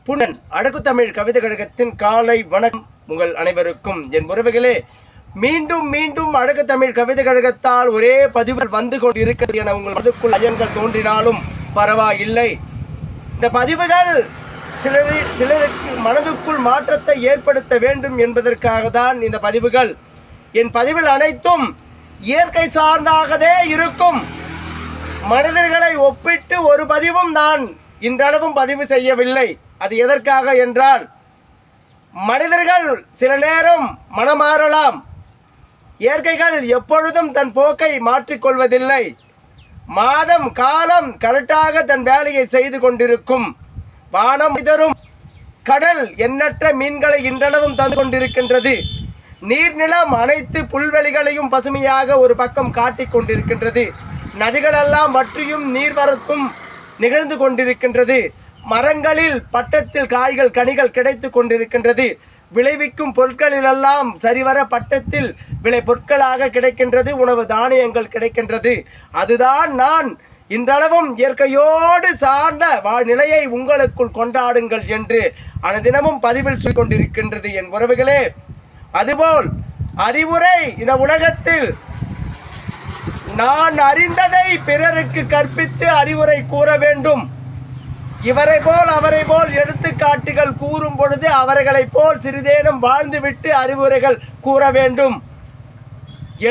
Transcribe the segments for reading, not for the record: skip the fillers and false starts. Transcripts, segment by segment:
புனன் அடக்கு தமிழ் கவிதை கழகத்தின் காலை வணக்கம் உங்கள் அனைவருக்கும். என் உறவுகளே, மீண்டும் மீண்டும் அடக்கு தமிழ் கவிதை கழகத்தால் ஒரே பதிவுகள் வந்து கொண்டு இருக்கிறது என உங்கள் மனதுக்குள் ஐயங்கள் தோன்றினாலும் பரவாயில்லை. இந்த பதிவுகள் சிலருக்கு மனதுக்குள் மாற்றத்தை ஏற்படுத்த வேண்டும் என்பதற்காக தான் இந்த பதிவுகள். என் பதிவுகள் அனைத்தும் இயற்கை சார்ந்தாகவே இருக்கும். மனிதர்களை ஒப்பிட்டு ஒரு பதிவும் நான் இன்றளவும் பதிவு செய்யவில்லை. அது எதற்காக என்றால், மனிதர்கள் சில நேரம் மனமாறலாம். இயற்கைகள் எப்பொழுதும் தன் போக்கை மாற்றிக்கொள்வதில்லை. மாதம் காலம் கரெக்டாக தன் வேலையை செய்து கொண்டிருக்கும். வானம் இதரும் கடல் எண்ணற்ற மீன்களை இன்றளவும் தந்து கொண்டிருக்கின்றது. நீர்நிலம் அனைத்து புல்வெளிகளையும் பசுமையாக ஒரு பக்கம் காட்டிக் கொண்டிருக்கின்றது. நதிகளெல்லாம் வற்றியும் நீர்வரத்தும் நிகழ்ந்து கொண்டிருக்கின்றது. மரங்களில் பட்டத்தில் காய்கள் கனிகள் கிடைத்து கொண்டிருக்கின்றது. விளைவிக்கும் பொருட்களிலெல்லாம் சரிவர பட்டத்தில் விளை பொருட்களாக கிடைக்கின்றது. உணவு தானியங்கள் கிடைக்கின்றது. அதுதான் நான் இன்றளவும் இயற்கையோடு சார்ந்த வாழ்நிலையை உங்களுக்குள் கொண்டாடுங்கள் என்று அனுதினமும் பதிவில் சொல்லிக் கொண்டிருக்கின்றது என் உறவுகளே. அதுபோல் அறிவுரை இந்த உலகத்தில் நான் அறிந்ததை பிறருக்கு கற்பித்து அறிவுரை கூற வேண்டும். இவரை போல் அவரை போல் எடுத்துக்காட்டுகள் கூறும் பொழுது அவர்களைப் போல் சிறிதேனும் வாழ்ந்துவிட்டு அறிவுரைகள் கூற வேண்டும்.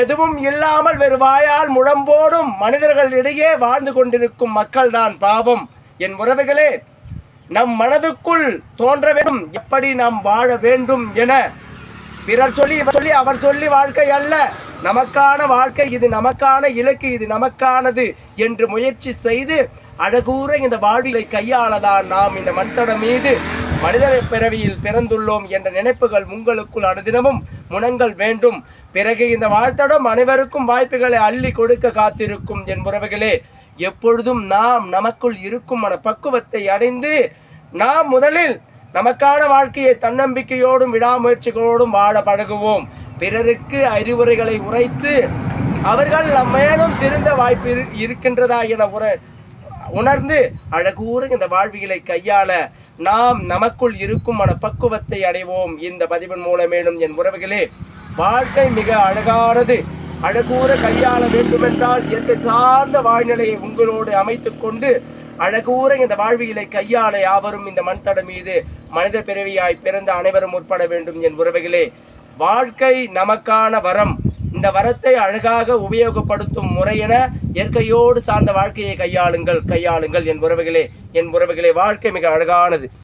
எதுவும் இல்லாமல் வெறு வாயால் முழம்போடும் மனிதர்களிடையே வாழ்ந்து கொண்டிருக்கும் மக்கள் தான் பாவம். என் உறவுகளே, நம் மனதுக்குள் தோன்ற வேண்டும் எப்படி நாம் வாழ வேண்டும் என. பிறர் சொல்லி இவர் சொல்லி அவர் சொல்லி வாழ்க்கை அல்ல. நமக்கான வாழ்க்கை, இது நமக்கான இலக்கு, இது நமக்கானது என்று முயற்சி செய்து அழகூற இந்த வாழ்விலை கையாளதான் நாம் இந்த மண்தடம் மீது மனிதர் பிறவியில் பிறந்துள்ளோம் என்ற நினைப்புகள் உங்களுக்குள் அனுதினமும் முனங்கள் வேண்டும். பிறகு இந்த வாழ்த்தடம் அனைவருக்கும் வாய்ப்புகளை அள்ளி கொடுக்க காத்திருக்கும் என் உறவுகளே. எப்பொழுதும் நாம் நமக்குள் இருக்கும் மன பக்குவத்தை அடைந்து நாம் முதலில் நமக்கான வாழ்க்கையை தன்னம்பிக்கையோடும் விடாமுயற்சிகளோடும் வாழ பழகுவோம். பிறருக்கு அறிவுரைகளை உரைத்து அவர்கள் நம்மேலும் திருந்த வாய்ப்பு இருக்கின்றதா என உணர்ந்து அழகூற இந்த வாழ்வியலை கையாள நாம் நமக்குள் இருக்கும் மன பக்குவத்தை அடைவோம். இந்த பதிவின் மூலமேனும் என் உறவுகளே, வாழ்க்கை மிக அழகானது. அழகூற கையாள வேண்டுமென்றால் இயற்கை சார்ந்த வாழ்நிலையை உங்களோடு அமைத்துக் கொண்டு அழகூற இந்த வாழ்வியலை கையாள யாவரும் இந்த மண்தடம் மீது மனித பிறவியாய் பிறந்த அனைவரும் முற்பட வேண்டும் என் உறவுகளே. வாழ்க்கை நமக்கான வரம். இந்த வரத்தை அழகாக உபயோகப்படுத்தும் முறையென இயற்கையோடு சார்ந்த வாழ்க்கையை கையாளுங்கள் என் உறவுகளே. வாழ்க்கை மிக அழகானது.